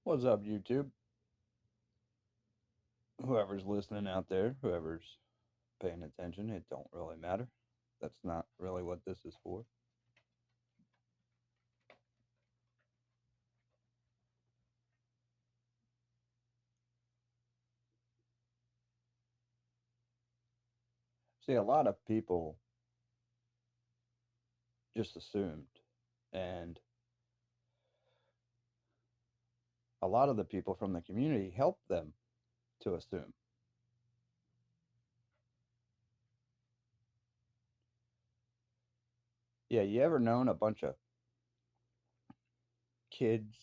What's up, YouTube? Whoever's listening out there, whoever's paying attention, it don't really matter. That's not really what this is for. See, a lot of people just assumed, and a lot of the people from the community helped them to assume. Yeah, you ever known a bunch of kids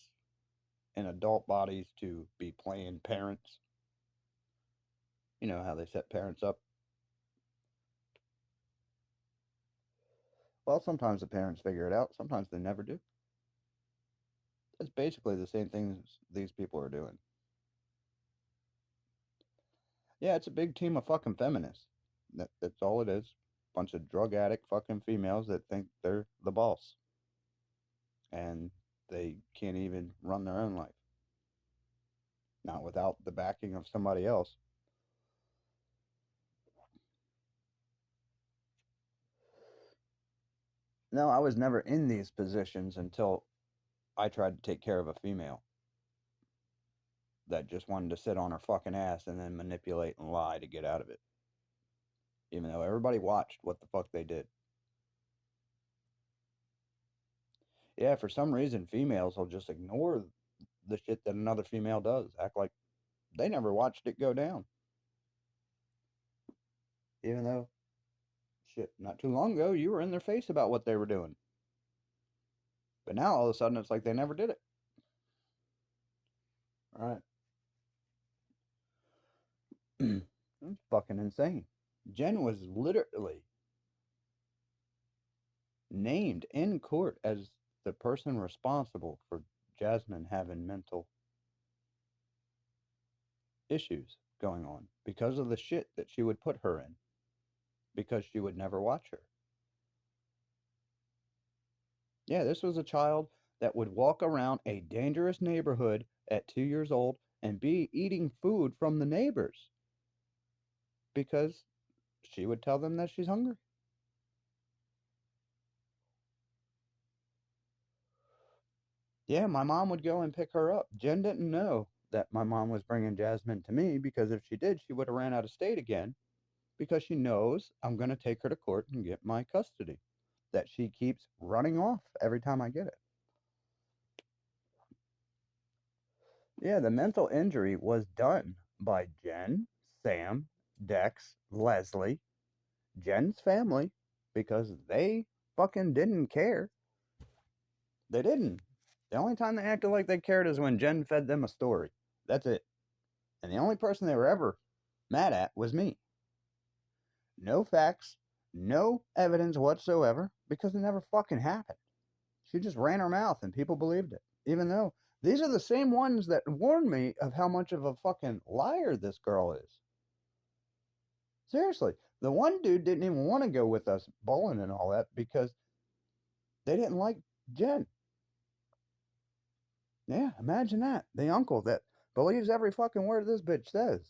in adult bodies to be playing parents? You know how they set parents up? Well, sometimes the parents figure it out, sometimes they never do. It's basically the same things these people are doing. Yeah, it's a big team of fucking feminists. That's all it is. Bunch of drug addict fucking females that think they're the boss and they can't even run their own life. Not without the backing of somebody else. No, I was never in these positions until I tried to take care of a female that just wanted to sit on her fucking ass and then manipulate and lie to get out of it. Even though everybody watched what the fuck they did. Yeah, for some reason, females will just ignore the shit that another female does. Act like they never watched it go down. Even though, shit, not too long ago, you were in their face about what they were doing. But now all of a sudden, it's like they never did it. All right. That's fucking insane. Jen was literally named in court as the person responsible for Jasmine having mental issues going on because of the shit that she would put her in because she would never watch her. Yeah, this was a child that would walk around a dangerous neighborhood at 2 years old and be eating food from the neighbors because she would tell them that she's hungry. Yeah, my mom would go and pick her up. Jen didn't know that my mom was bringing Jasmine to me because if she did, she would have ran out of state again because she knows I'm going to take her to court and get my custody that she keeps running off every time I get it. Yeah, the mental injury was done by Jen, Sam, Dex, Leslie, Jen's family because they fucking didn't care. They didn't. The only time they acted like they cared is when Jen fed them a story. That's it. And the only person they were ever mad at was me. No facts, no evidence whatsoever, because it never fucking happened. She just ran her mouth and people believed it. Even though these are the same ones that warned me of how much of a fucking liar this girl is. Seriously, the one dude didn't even want to go with us bowling and all that because they didn't like Jen. Yeah, imagine that. The uncle that believes every fucking word this bitch says.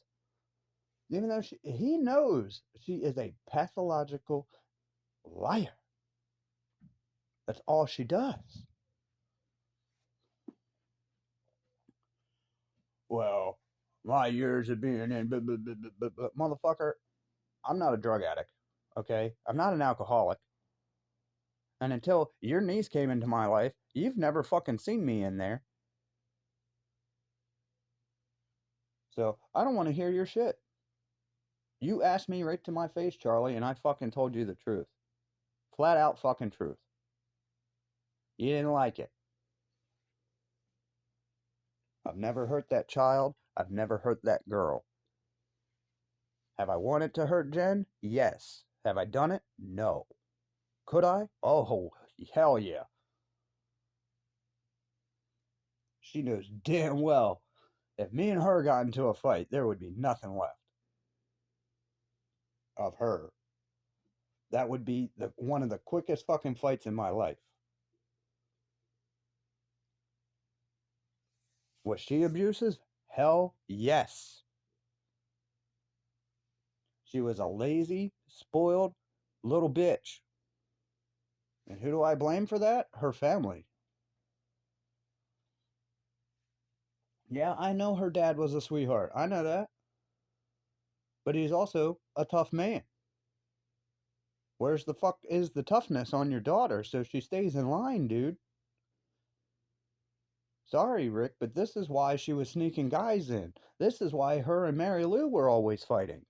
Even though he knows she is a pathological liar. That's all she does. Well, my years of being in, motherfucker, I'm not a drug addict, okay? I'm not an alcoholic. And until your niece came into my life, you've never fucking seen me in there. So I don't want to hear your shit. You asked me right to my face, Charlie, and I fucking told you the truth. Flat out fucking truth. You didn't like it. I've never hurt that child. I've never hurt that girl. Have I wanted to hurt Jen? Yes. Have I done it? No. Could I? Oh, hell yeah. She knows damn well if me and her got into a fight, there would be nothing left of her. That would be one of the quickest fucking fights in my life. Was she abusive? Hell yes. She was a lazy, spoiled little bitch. And who do I blame for that? Her family. Yeah, I know her dad was a sweetheart. I know that. But he's also a tough man. Where's the fuck is the toughness on your daughter so she stays in line, dude? Sorry, Rick, but this is why she was sneaking guys in. This is why her and Mary Lou were always fighting.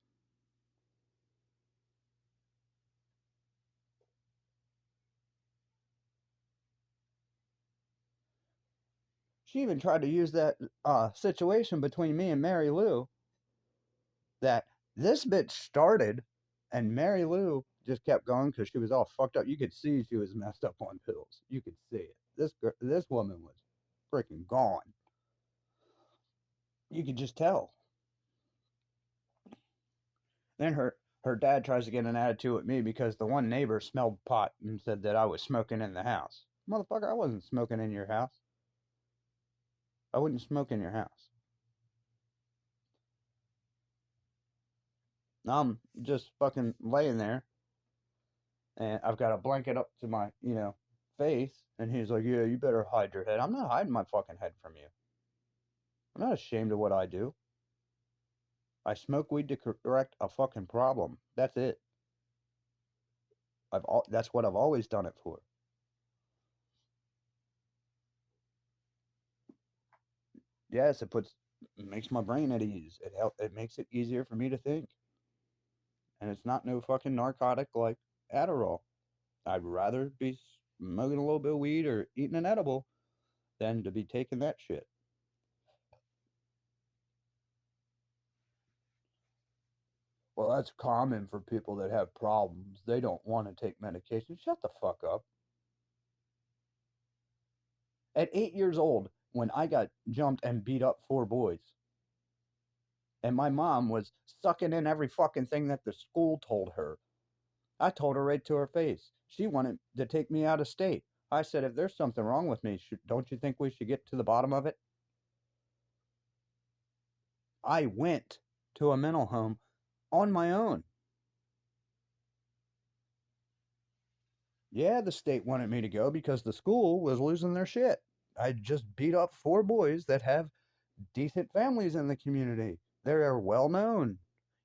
She even tried to use that situation between me and Mary Lou that this bitch started, and Mary Lou just kept going because she was all fucked up. You could see she was messed up on pills. You could see it. This woman was freaking gone. You could just tell. Then her dad tries to get an attitude with me because the one neighbor smelled pot and said that I was smoking in the house. Motherfucker, I wasn't smoking in your house. I wouldn't smoke in your house. I'm just fucking laying there and I've got a blanket up to my, face. And he's like, yeah, you better hide your head. I'm not hiding my fucking head from you. I'm not ashamed of what I do. I smoke weed to correct a fucking problem. That's it. That's what I've always done it for. Yes, it makes my brain at ease. It makes it easier for me to think. And it's not no fucking narcotic like Adderall. I'd rather be smoking a little bit of weed or eating an edible than to be taking that shit. Well, that's common for people that have problems. They don't want to take medication. Shut the fuck up. At 8 years old, when I got jumped and beat up 4 boys, and my mom was sucking in every fucking thing that the school told her, I told her right to her face. She wanted to take me out of state. I said, if there's something wrong with me, don't you think we should get to the bottom of it? I went to a mental home on my own. Yeah, the state wanted me to go because the school was losing their shit. I just beat up 4 boys that have decent families in the community. They're well known.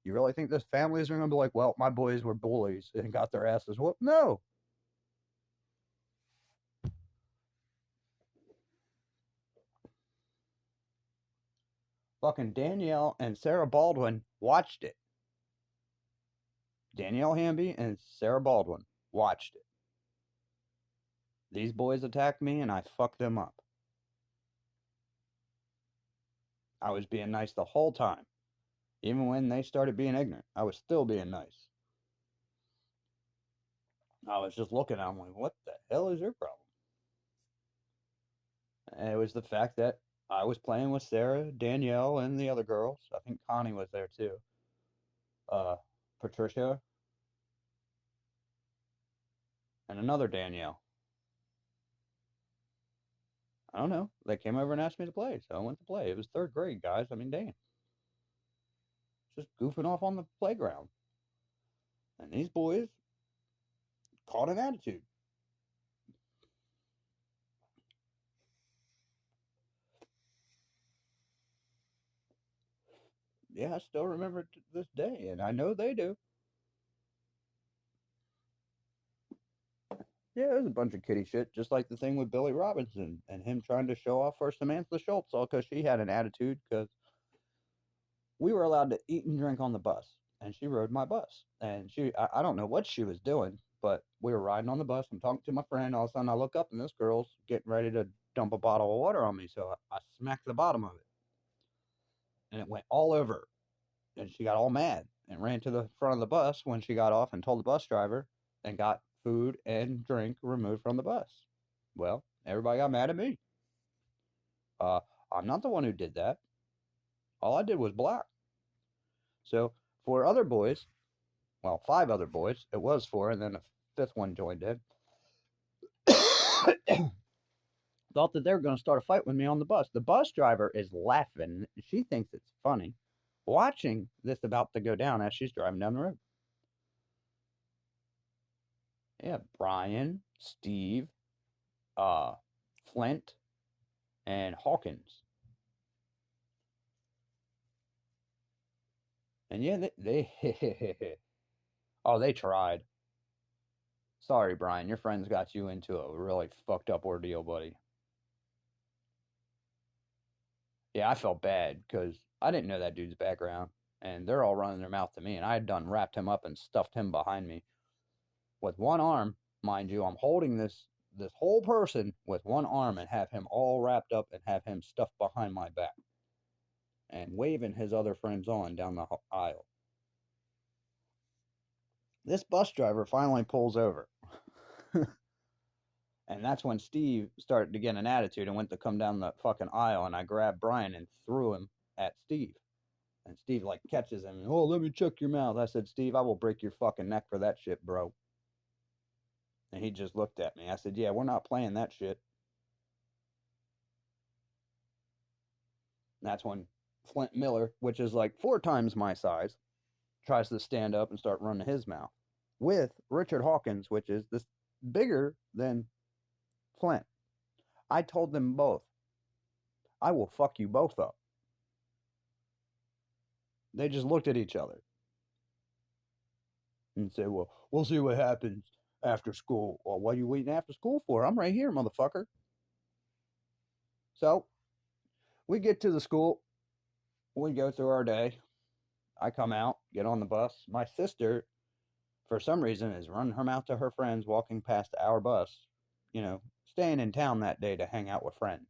You really think those families are going to be like, well, my boys were bullies and got their asses whooped? No. Fucking Danielle and Sarah Baldwin watched it. Danielle Hamby and Sarah Baldwin watched it. These boys attacked me and I fucked them up. I was being nice the whole time. Even when they started being ignorant, I was still being nice. I was just looking at them like, what the hell is your problem? And it was the fact that I was playing with Sarah, Danielle, and the other girls. I think Connie was there too. Patricia, and another Danielle. I don't know. They came over and asked me to play, so I went to play. It was third grade, guys. I mean, damn. Just goofing off on the playground. And these boys caught an attitude. Yeah, I still remember it to this day, and I know they do. Yeah, it was a bunch of kitty shit, just like the thing with Billy Robinson and him trying to show off for Samantha Schultz, all because she had an attitude because we were allowed to eat and drink on the bus, and she rode my bus. And I don't know what she was doing, but we were riding on the bus. I'm talking to my friend. All of a sudden, I look up, and this girl's getting ready to dump a bottle of water on me. So I smacked the bottom of it, and it went all over. And she got all mad and ran to the front of the bus when she got off and told the bus driver and got food and drink removed from the bus. Well, everybody got mad at me. Uh, I'm not the one who did that. All I did was block. So for other boys, well, 5 other boys, it was 4, and then a fifth one joined in. thought that they were going to start a fight with me on the bus. The bus driver is laughing. She thinks it's funny, watching this about to go down as she's driving down the road. Yeah, Brian, Steve, uh, Flint, and Hawkins. And yeah, they oh, they tried. Sorry, Brian, your friends got you into a really fucked up ordeal, buddy. Yeah, I felt bad because I didn't know that dude's background, and they're all running their mouth to me, and I had done wrapped him up and stuffed him behind me with one arm, mind you. I'm holding this whole person with one arm and have him all wrapped up and have him stuffed behind my back and waving his other friends on down the aisle. This bus driver finally pulls over. And that's when Steve started to get an attitude and went to come down the fucking aisle, and I grabbed Brian and threw him at Steve. And Steve like catches him and, oh, let me check your mouth. I said, Steve, I will break your fucking neck for that shit, bro. And he just looked at me. I said, yeah, we're not playing that shit. And that's when Flint Miller, which is like 4 times my size, tries to stand up and start running his mouth with Richard Hawkins, which is this bigger than Flint. I told them both, I will fuck you both up. They just looked at each other and said, well, we'll see what happens after school. Well, what are you waiting after school for? I'm right here, motherfucker. So we get to the school. We go through our day. I come out, get on the bus. My sister, for some reason, is running her mouth to her friends walking past our bus, staying in town that day to hang out with friends.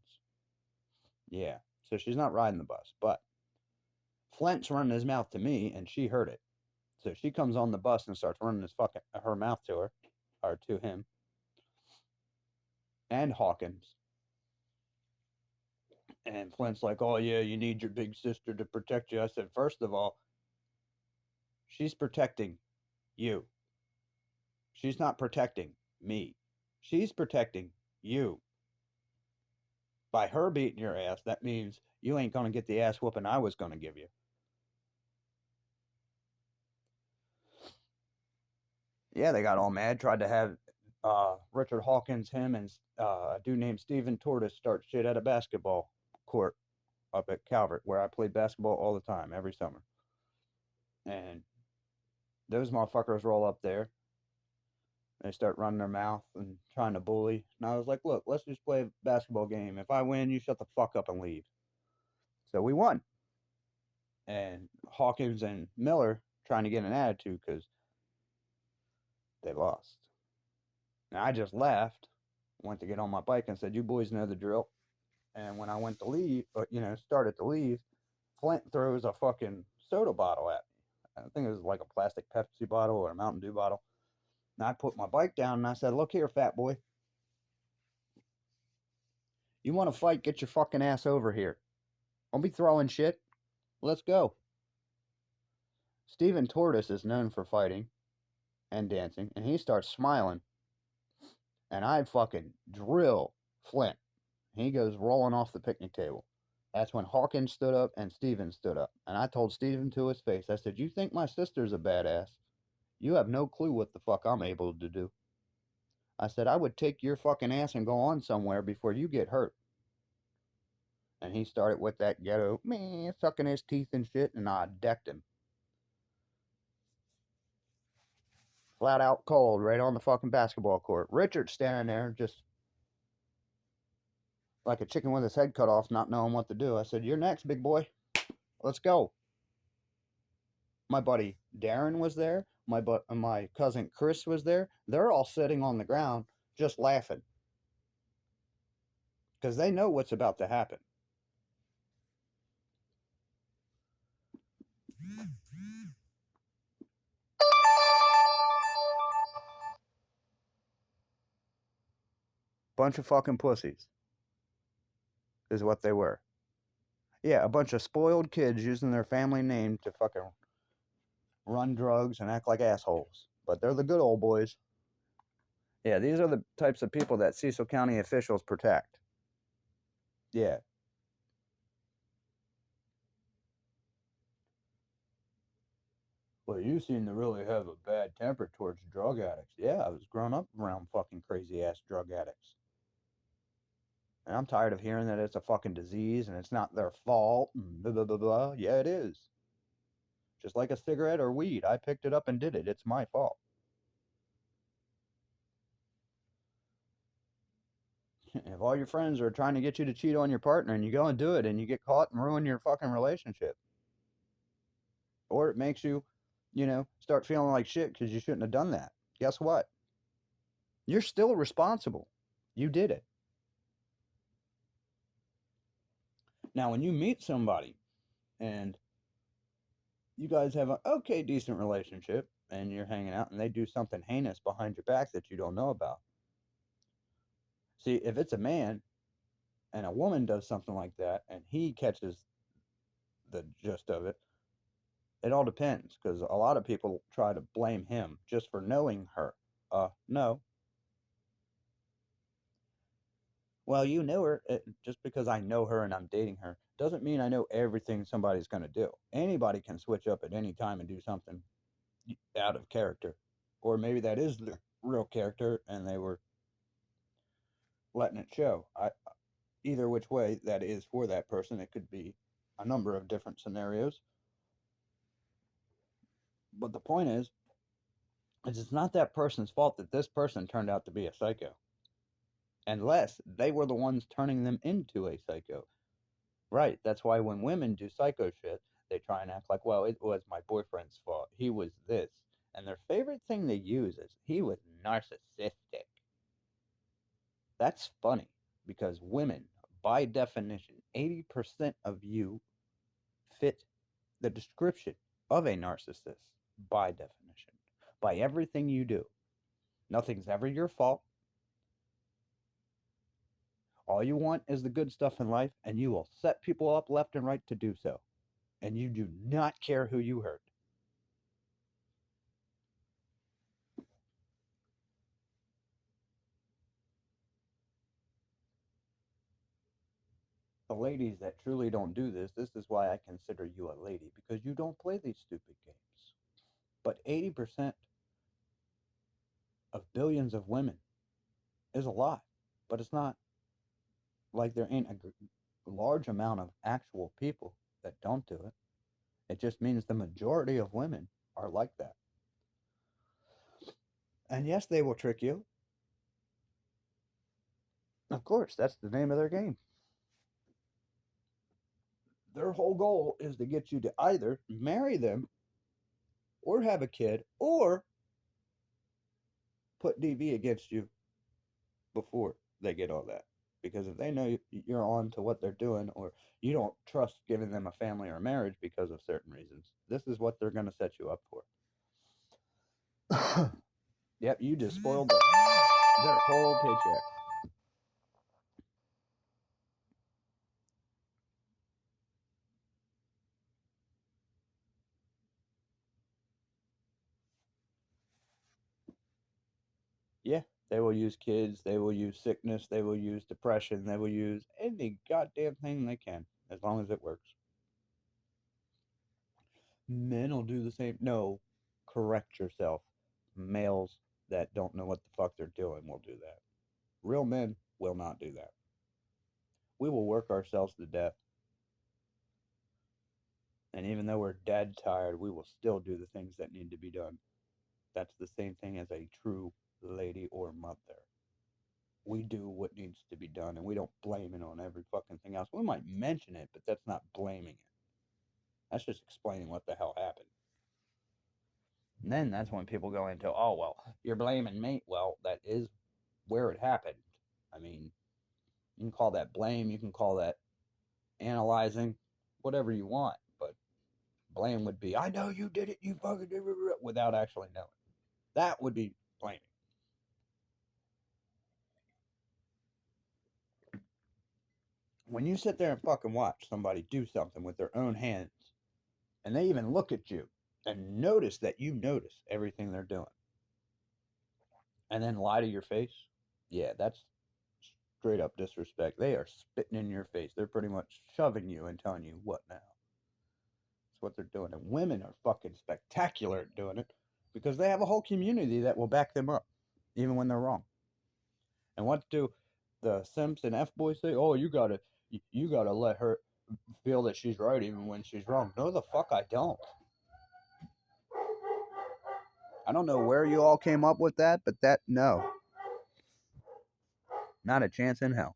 Yeah, so she's not riding the bus. But Flint's running his mouth to me, and she heard it. So she comes on the bus and starts running her mouth to her, or to him, and Hawkins. And Flint's like, oh, yeah, you need your big sister to protect you. I said, first of all, she's protecting you. She's not protecting me. She's protecting you. By her beating your ass, that means you ain't going to get the ass whooping I was going to give you. Yeah, they got all mad, tried to have Richard Hawkins, him, and a dude named Steven Tortoise start shit at a basketball court up at Calvert, where I played basketball all the time, every summer. And those motherfuckers roll up there. They start running their mouth and trying to bully. And I was like, look, let's just play a basketball game. If I win, you shut the fuck up and leave. So we won. And Hawkins and Miller trying to get an attitude because they lost. And I just left, went to get on my bike and said, you boys know the drill. And when I went to leave, started to leave, Flint throws a fucking soda bottle at me. I think it was like a plastic Pepsi bottle or a Mountain Dew bottle. And I put my bike down and I said, look here, fat boy. You want to fight? Get your fucking ass over here. Don't be throwing shit. Let's go. Steven Tortoise is known for fighting and dancing, and he starts smiling. And I fucking drill Flint. He goes rolling off the picnic table. That's when Hawkins stood up and Steven stood up. And I told Steven to his face, I said, you think my sister's a badass? You have no clue what the fuck I'm able to do. I said, I would take your fucking ass and go on somewhere before you get hurt. And he started with that ghetto, man, sucking his teeth and shit, and I decked him. Flat out cold right on the fucking basketball court. Richard's standing there just like a chicken with his head cut off, not knowing what to do. I said, you're next, big boy. Let's go. My buddy Darren was there. My cousin Chris was there. They're all sitting on the ground just laughing because they know what's about to happen. Bunch of fucking pussies is what they were. Yeah, a bunch of spoiled kids using their family name to fucking run drugs and act like assholes. But they're the good old boys. Yeah, these are the types of people that Cecil County officials protect. Yeah. Well, you seem to really have a bad temper towards drug addicts. Yeah, I was grown up around fucking crazy ass drug addicts. And I'm tired of hearing that it's a fucking disease and it's not their fault and blah, blah, blah, blah. Yeah, it is. Just like a cigarette or weed. I picked it up and did it. It's my fault. If all your friends are trying to get you to cheat on your partner and you go and do it and you get caught and ruin your fucking relationship, or it makes you, start feeling like shit because you shouldn't have done that, guess what? You're still responsible. You did it. Now, when you meet somebody and you guys have an okay, decent relationship and you're hanging out and they do something heinous behind your back that you don't know about. See, if it's a man and a woman does something like that and he catches the gist of it, it all depends because a lot of people try to blame him just for knowing her. No. Well, you know her. Just because I know her and I'm dating her doesn't mean I know everything somebody's going to do. Anybody can switch up at any time and do something out of character. Or maybe that is their real character and they were letting it show. Either which way that is for that person, it could be a number of different scenarios. But the point is it's not that person's fault that this person turned out to be a psycho, unless they were the ones turning them into a psycho. Right. That's why when women do psycho shit, they try and act like, well, it was my boyfriend's fault. He was this. And their favorite thing they use is he was narcissistic. That's funny because women, by definition, 80% of you fit the description of a narcissist by definition, by everything you do. Nothing's ever your fault. All you want is the good stuff in life, and you will set people up left and right to do so. And you do not care who you hurt. The ladies that truly don't do this is why I consider you a lady, because you don't play these stupid games. But 80% of billions of women is a lot. But it's not like there ain't a large amount of actual people that don't do it. It just means the majority of women are like that. And yes, they will trick you. Of course, that's the name of their game. Their whole goal is to get you to either marry them or have a kid or put DV against you before they get all that. Because if they know you're on to what they're doing or you don't trust giving them a family or a marriage because of certain reasons, this is what they're going to set you up for. Yep, you just spoiled their whole paycheck. Yeah, they will use kids, they will use sickness, they will use depression, they will use any goddamn thing they can as long as it works. Men will do the same. No, correct yourself. Males that don't know what the fuck they're doing will do that. Real men will not do that. We will work ourselves to death. And even though we're dead tired, we will still do the things that need to be done. That's the same thing as a true lady or mother. We do what needs to be done and we don't blame it on every fucking thing else. We might mention it, but that's not blaming it. That's just explaining what the hell happened. And then that's when people go into, oh, well, you're blaming me. Well, that is where it happened. I mean, you can call that blame, you can call that analyzing, whatever you want, but blame would be, I know you did it, you fucking did it, without actually knowing. That would be blaming. When you sit there and fucking watch somebody do something with their own hands, and they even look at you and notice that you notice everything they're doing, and then lie to your face, yeah, that's straight up disrespect. They are spitting in your face. They're pretty much shoving you and telling you what now. That's what they're doing. And women are fucking spectacular at doing it because they have a whole community that will back them up, even when they're wrong. And what do the simps and F boys say? Oh, you gotta let her feel that she's right even when she's wrong. No, the fuck I don't. I don't know where you all came up with that, but no, not a chance in hell.